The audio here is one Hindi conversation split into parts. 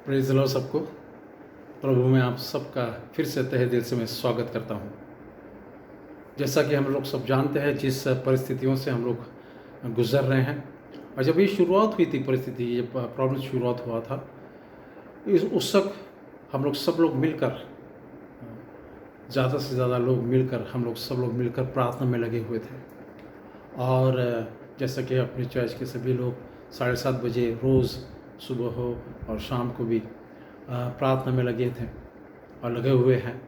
प्रेज़ द लॉर्ड सबको। प्रभु में आप सबका फिर से तहे दिल से मैं स्वागत करता हूँ। जैसा कि हम लोग सब जानते हैं जिस परिस्थितियों से हम लोग गुज़र रहे हैं, और जब ये शुरुआत हुई थी परिस्थिति, ये प्रॉब्लम शुरुआत हुआ था, उस वक्त हम लोग सब लोग मिलकर, ज़्यादा से ज़्यादा लोग मिलकर, हम लोग सब लोग मिलकर प्रार्थना में लगे हुए थे। और जैसा कि अपनी चर्च के सभी लोग 7:30 बजे रोज़ सुबह हो और शाम को भी प्रार्थना में लगे थे और लगे हुए हैं।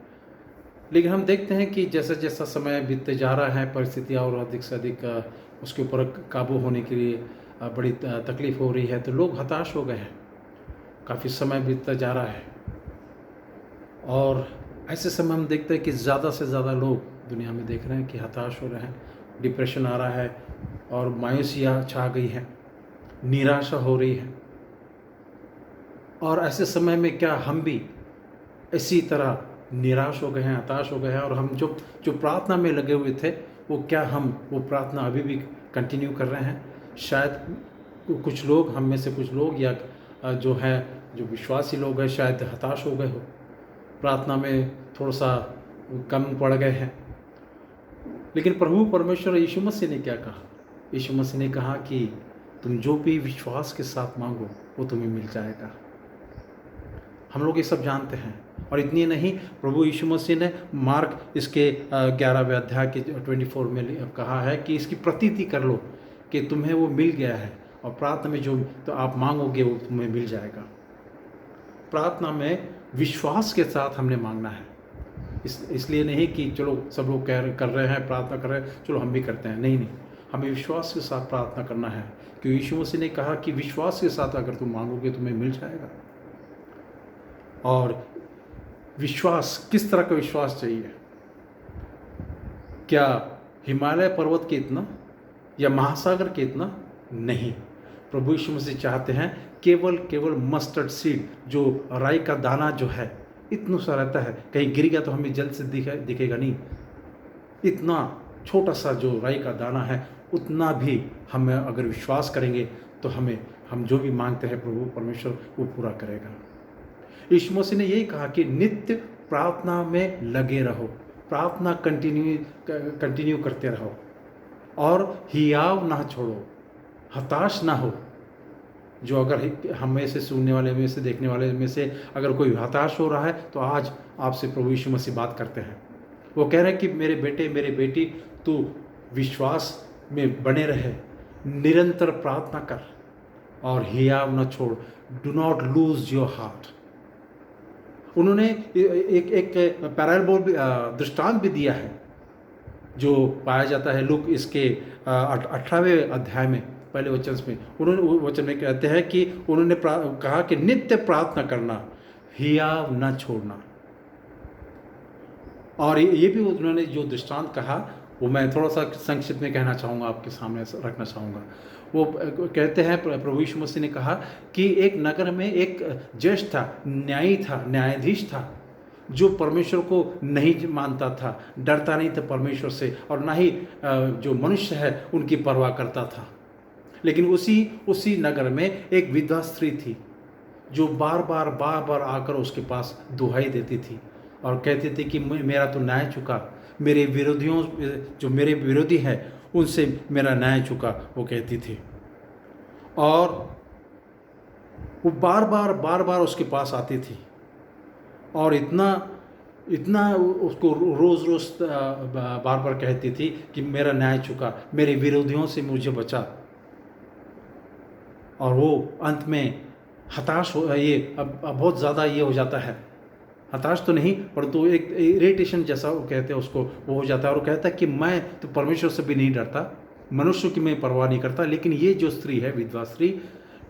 लेकिन हम देखते हैं कि जैसा जैसा समय बीतते जा रहा है, परिस्थितियाँ और अधिक से अधिक उसके ऊपर काबू होने के लिए बड़ी तकलीफ़ हो रही है, तो लोग हताश हो गए हैं। काफ़ी समय बीतता जा रहा है और ऐसे समय हम देखते हैं कि ज़्यादा से ज़्यादा लोग दुनिया में देख रहे हैं कि हताश हो रहे हैं, डिप्रेशन आ रहा है और मायूसियाँ छा गई है, निराशा हो रही है। और ऐसे समय में क्या हम भी इसी तरह निराश हो गए हैं, हताश हो गए हैं, और हम जो जो प्रार्थना में लगे हुए थे, वो क्या हम वो प्रार्थना अभी भी कंटिन्यू कर रहे हैं? शायद कुछ लोग, हम में से कुछ लोग या जो विश्वासी लोग हैं, शायद हताश हो गए हो, प्रार्थना में थोड़ा सा कम पड़ गए हैं। लेकिन प्रभु परमेश्वर यीशु मसीह ने क्या कहा? यीशु मसीह ने कहा कि तुम जो भी विश्वास के साथ मांगो वो तुम्हें मिल जाएगा। हम लोग ये सब जानते हैं। और इतनी नहीं, प्रभु यीशु मसीह ने मार्क इसके 11वें अध्याय के 24 में कहा है कि इसकी प्रतीति कर लो कि तुम्हें वो मिल गया है, और प्रार्थना में जो तो आप मांगोगे वो तुम्हें मिल जाएगा। प्रार्थना में विश्वास के साथ हमने मांगना है। इसलिए नहीं कि चलो सब लोग कर रहे हैं, प्रार्थना कर रहे हैं, चलो हम भी करते हैं। नहीं, हमें विश्वास के साथ प्रार्थना करना है, क्योंकि यीशु मसीह ने कहा कि विश्वास के साथ अगर तुम मांगोगे तुम्हें मिल जाएगा। और विश्वास, किस तरह का विश्वास चाहिए? क्या हिमालय पर्वत के इतना या महासागर के इतना? नहीं। प्रभु यीशु मसीह चाहते हैं केवल मस्टर्ड सीड, जो राई का दाना जो है, इतना सा रहता है, कहीं गिर गया तो हमें जल्द से दिखेगा नहीं। इतना छोटा सा जो राई का दाना है, उतना भी हमें अगर विश्वास करेंगे तो हम जो भी मांगते हैं प्रभु परमेश्वर वो पूरा करेगा। यीशु मसीह ने यही कहा कि नित्य प्रार्थना में लगे रहो, प्रार्थना कंटिन्यू करते रहो, और हियाव ना छोड़ो, हताश ना हो। जो अगर हम में से सुनने वाले में से, देखने वाले में से अगर कोई हताश हो रहा है, तो आज आपसे प्रभु यीशु मसीह बात करते हैं। वो कह रहे हैं कि मेरे बेटे, मेरे बेटी, तू विश्वास में बने रहे, निरंतर प्रार्थना कर और हियाव ना छोड़, do not lose your heart. उन्होंने एक पैराबोल दृष्टांत भी दिया है, जो पाया जाता है लूक इसके 18वें अध्याय में पहले वचन में। उन्होंने वचन में कहते हैं कि उन्होंने कहा कि नित्य प्रार्थना करना, हियाव न छोड़ना। और ये भी उन्होंने जो दृष्टांत कहा वो मैं थोड़ा सा संक्षिप्त में कहना चाहूँगा, आपके सामने रखना चाहूँगा। वो कहते हैं, प्रभु यीशु मसीह ने कहा कि एक नगर में एक जज था, न्यायी था, न्यायाधीश था, जो परमेश्वर को नहीं मानता था, डरता नहीं था परमेश्वर से, और ना ही जो मनुष्य है उनकी परवाह करता था। लेकिन उसी नगर में एक विधवा स्त्री थी, जो बार बार आकर उसके पास दुहाई देती थी और कहती थी कि मेरा तो न्याय चुका, मेरे विरोधियों, जो मेरे विरोधी हैं उनसे मेरा न्याय चुका, वो कहती थी। और वो बार बार उसके पास आती थी और इतना उसको रोज़ बार कहती थी कि मेरा न्याय चुका, मेरे विरोधियों से मुझे बचा। और वो अंत में हताश हो, ये अब बहुत ज़्यादा ये हो जाता है, हताश तो नहीं परंतु एक इरिटेशन जैसा वो कहते हैं उसको, वो हो जाता है। और वो कहता है कि मैं तो परमेश्वर से भी नहीं डरता, मनुष्य की मैं परवाह नहीं करता, लेकिन ये जो स्त्री है, विधवा स्त्री,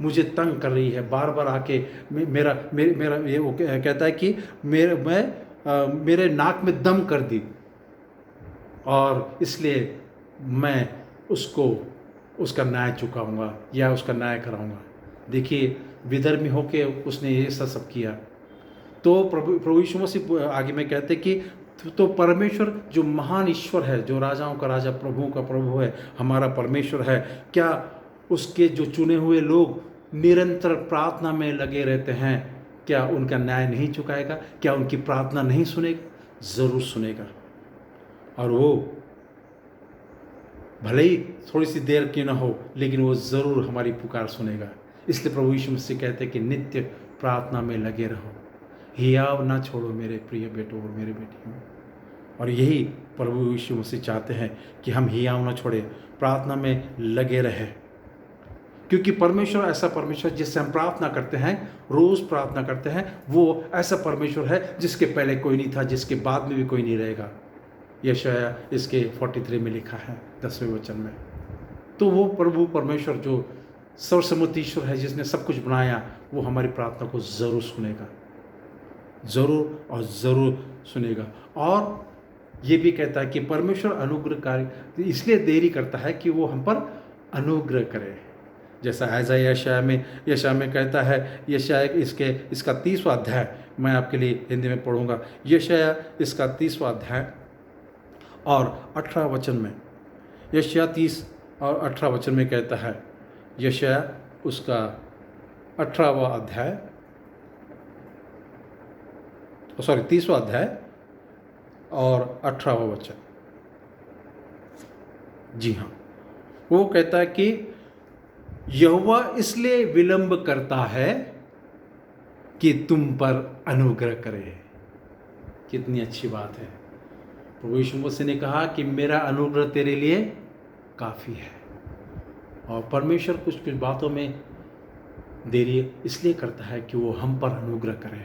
मुझे तंग कर रही है, बार आके मेरा ये वो कहता है कि मेरे नाक में दम कर दी, और इसलिए मैं उसका न्याय चुकाऊंगा या उसका न्याय कराऊंगा। देखिए, विधर्मी होके उसने ये सब किया। तो प्रभु यीशु मसीह आगे में कहते कि तो परमेश्वर जो महान ईश्वर है, जो राजाओं का राजा, प्रभुओं का प्रभु है, हमारा परमेश्वर है, क्या उसके जो चुने हुए लोग निरंतर प्रार्थना में लगे रहते हैं, क्या उनका न्याय नहीं चुकाएगा? क्या उनकी प्रार्थना नहीं सुनेगा? ज़रूर सुनेगा। और वो भले ही थोड़ी सी देर क्यों ना हो, लेकिन वो ज़रूर हमारी पुकार सुनेगा। इसलिए प्रभु यीशु मसीह कहते हैं कि नित्य प्रार्थना में लगे रहो, हियाव ना छोड़ो मेरे प्रिय बेटों और मेरे बेटियों। और यही प्रभु यीशु मसीह चाहते हैं कि हम हियाव ना छोड़े, प्रार्थना में लगे रहें। क्योंकि परमेश्वर ऐसा परमेश्वर जिससे हम प्रार्थना करते हैं, रोज़ प्रार्थना करते हैं, वो ऐसा परमेश्वर है जिसके पहले कोई नहीं था, जिसके बाद में भी कोई नहीं रहेगा। यशाया इसके 43 में लिखा है 10वें वचन में। तो वो प्रभु परमेश्वर जो सर्वसम्मतिश्वर है, जिसने सब कुछ बनाया, वो हमारी प्रार्थना को ज़रूर सुनेगा, ज़रूर और ज़रूर सुनेगा। और ये भी कहता है कि परमेश्वर अनुग्रहकारी इसलिए देरी करता है कि वो हम पर अनुग्रह करे। जैसा यशाया में कहता है, यशाया इसका 30वां अध्याय मैं आपके लिए हिंदी में पढ़ूंगा। यशाया इसका 30वां अध्याय और 18 वचन में, यशाया 30 और 18 वचन में कहता है, यशाया उसका 18वां अध्याय 30वां अध्याय और 18वां वचन। जी हाँ, वो कहता है कि यहोवा इसलिए विलंब करता है कि तुम पर अनुग्रह करे। कितनी अच्छी बात है। प्रभु यीशु मसीह ने कहा कि मेरा अनुग्रह तेरे लिए काफ़ी है। और परमेश्वर कुछ कुछ बातों में देरी इसलिए करता है कि वो हम पर अनुग्रह करे।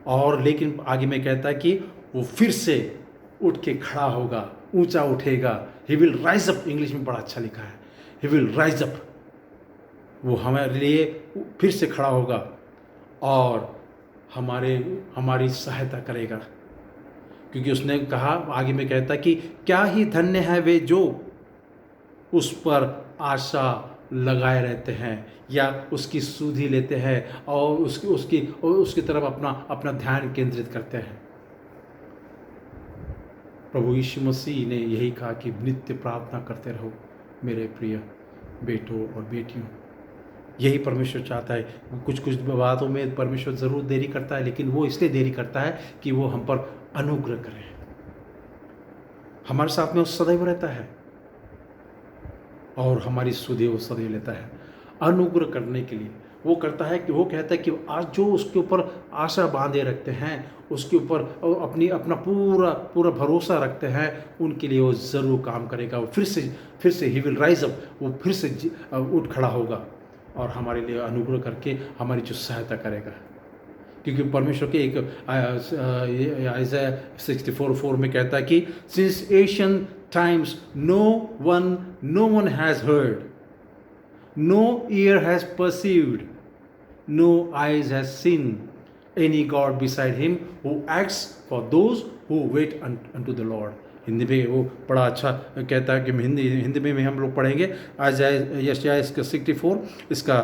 और लेकिन आगे में कहता है कि वो फिर से उठ के खड़ा होगा, ऊंचा उठेगा। He will rise up, English में बड़ा अच्छा लिखा है, ही विल राइज अप। वो हमारे लिए फिर से खड़ा होगा और हमारी सहायता करेगा। क्योंकि उसने कहा, आगे में कहता है कि क्या ही धन्य है वे जो उस पर आशा लगाए रहते हैं या उसकी सुधि लेते हैं और उसकी तरफ अपना ध्यान केंद्रित करते हैं। प्रभु यीशु मसीह ने यही कहा कि नित्य प्रार्थना करते रहो मेरे प्रिय बेटों और बेटियों। यही परमेश्वर चाहता है। कुछ कुछ बातों में परमेश्वर ज़रूर देरी करता है, लेकिन वो इसलिए देरी करता है कि वो हम पर अनुग्रह करे। हमारे साथ में वो सदैव रहता है और हमारी सुधि वो सदैव लेता है। अनुग्रह करने के लिए वो करता है कि वो कहता है कि आज जो उसके ऊपर आशा बांधे रखते हैं, उसके ऊपर अपना पूरा भरोसा रखते हैं, उनके लिए वो ज़रूर काम करेगा। वो फिर से ही विल राइज अप, वो फिर से उठ खड़ा होगा और हमारे लिए अनुग्रह करके हमारी जो सहायता करेगा। क्योंकि परमेश्वर के एक आइज़ाया 64:4 में कहता है कि since ancient times no one has heard, no ear has perceived, no eyes has seen any god beside him who acts for those who wait unto the Lord. Hindi में वो बड़ा अच्छा कहता है कि हिंदी में हम लोग पढ़ेंगे। यशाया इसका 64 इसका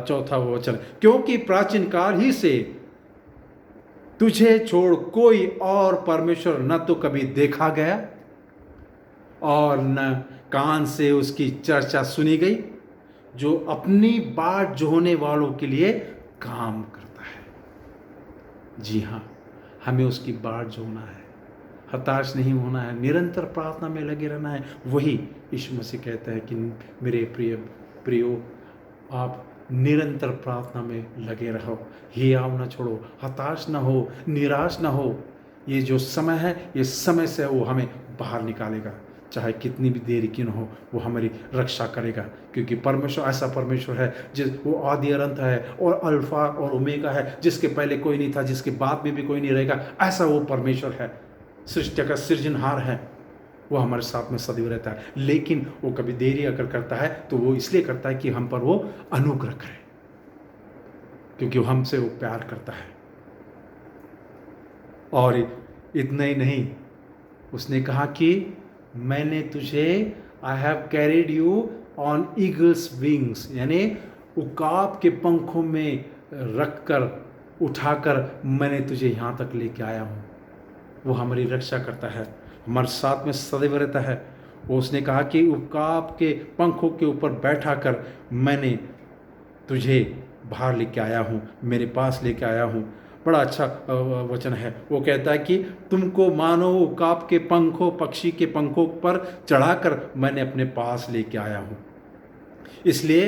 4वां वचन, क्योंकि प्राचीन काल ही से तुझे छोड़ कोई और परमेश्वर न तो कभी देखा गया और न कान से उसकी चर्चा सुनी गई, जो अपनी बाट जोहने वालों के लिए काम करता है। जी हाँ, हमें उसकी बाट जोहना है, हताश नहीं होना है, निरंतर प्रार्थना में लगे रहना है। वही यीशु मसीह कहता है कि मेरे प्रियो आप निरंतर प्रार्थना में लगे रहो, हियाव न छोड़ो, हताश न हो, निराश न हो। ये जो समय है, ये समय से वो हमें बाहर निकालेगा। चाहे कितनी भी देरी क्यों न हो, वो हमारी रक्षा करेगा। क्योंकि परमेश्वर ऐसा परमेश्वर है वो आदि अनंत है और अल्फा और ओमेगा है, जिसके पहले कोई नहीं था, जिसके बाद में भी कोई नहीं रहेगा। ऐसा वो परमेश्वर है, सृष्टि का सृजनहार है। वो हमारे साथ में सदैव रहता है। लेकिन वो कभी देरी अगर करता है तो वो इसलिए करता है कि हम पर वो अनुग्रह करे, क्योंकि वो हमसे वो प्यार करता है। और इतना ही नहीं, उसने कहा कि मैंने तुझे I have carried you on eagles wings, यानी उकाब के पंखों में रखकर उठाकर मैंने तुझे यहाँ तक लेके आया हूँ। वो हमारी रक्षा करता है, हमारे साथ में सदैव रहता है। वो उसने कहा कि उकाब के पंखों के ऊपर बैठा कर मैंने तुझे बाहर लेके आया हूँ, मेरे पास लेके आया हूँ। बड़ा अच्छा वचन है। वो कहता है कि तुमको मानो उकाब के पंखों, पक्षी के पंखों पर चढ़ाकर मैंने अपने पास लेके आया हूँ। इसलिए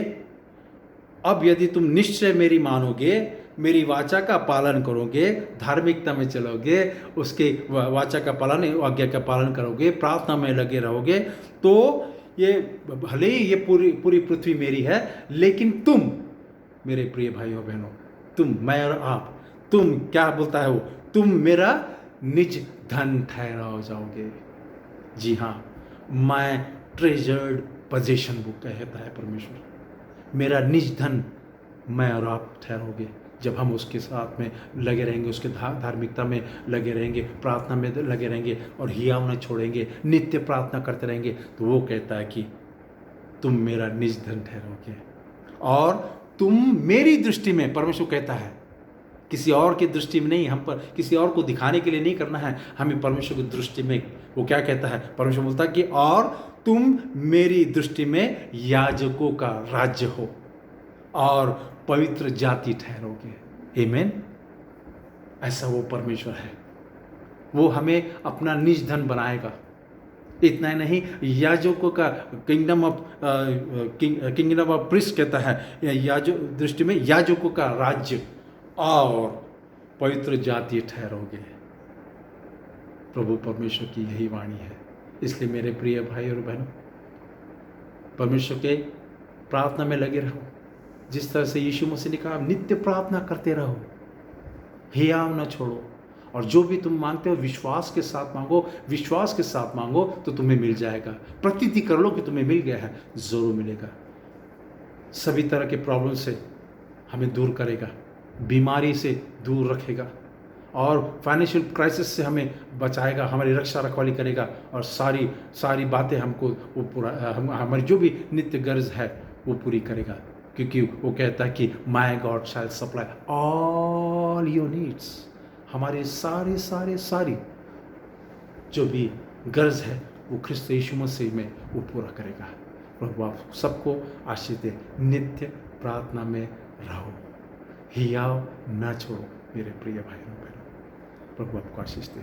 अब यदि तुम निश्चय मेरी मानोगे, मेरी वाचा का पालन करोगे, धार्मिकता में चलोगे, उसके वाचा का पालन, आज्ञा का पालन करोगे, प्रार्थना में लगे रहोगे, तो ये भले ही ये पूरी पूरी पृथ्वी मेरी है, लेकिन तुम मेरे प्रिय भाइयों बहनों, तुम, मैं और आप, तुम क्या बोलता है वो, तुम मेरा निज धन ठहरा हो जाओगे। जी हाँ, माय ट्रेजर्ड पोजीशन बुक कहता है परमेश्वर, मेरा निज धन मैं और आप ठहरोगे जब हम उसके साथ में लगे रहेंगे, उसके धार्मिकता में लगे रहेंगे, प्रार्थना में लगे रहेंगे और हियाव न छोड़ेंगे, नित्य प्रार्थना करते रहेंगे। तो वो कहता है कि तुम मेरा निज धन ठहरोगे और तुम मेरी दृष्टि में, परमेश्वर कहता है, किसी और की दृष्टि में नहीं, हम पर किसी और को दिखाने के लिए नहीं करना है, हमें परमेश्वर की दृष्टि में। वो क्या कहता है, परमेश्वर बोलता है कि और तुम मेरी दृष्टि में याजकों का राज्य हो और पवित्र जाति ठहरोगे। आमीन। ऐसा वो परमेश्वर है, वो हमें अपना निज धन बनाएगा। इतना ही नहीं, याजकों का किंगडम ऑफ प्रिस्ट कहता है, याजो दृष्टि में याजकों का राज्य और पवित्र जाति ठहरोगे। प्रभु परमेश्वर की यही वाणी है। इसलिए मेरे प्रिय भाई और बहनों, परमेश्वर के प्रार्थना में लगे रहो। जिस तरह से यीशु मसीह ने कहा, नित्य प्रार्थना करते रहो, हियाव न छोड़ो, और जो भी तुम मांगते हो विश्वास के साथ मांगो, विश्वास के साथ मांगो तो तुम्हें मिल जाएगा। प्रतीति कर लो कि तुम्हें मिल गया है, जरूर मिलेगा। सभी तरह के प्रॉब्लम से हमें दूर करेगा, बीमारी से दूर रखेगा और फाइनेंशियल क्राइसिस से हमें बचाएगा, हमारी रक्षा रखवाली करेगा और सारी बातें हमको वो पूरा हमारी जो भी नित्य गर्ज है वो पूरी करेगा। क्योंकि वो कहता है कि my God shall supply all your needs, हमारे सारी जो भी गर्ज है वो ख्रिस्त यीशु मसीह में वो पूरा करेगा। प्रभु आप सबको आशीष दे। नित्य प्रार्थना में रहो, हियाव ना छोड़ो मेरे प्रिय भाइयों बहनों। प्रभु आपको आशीष दे।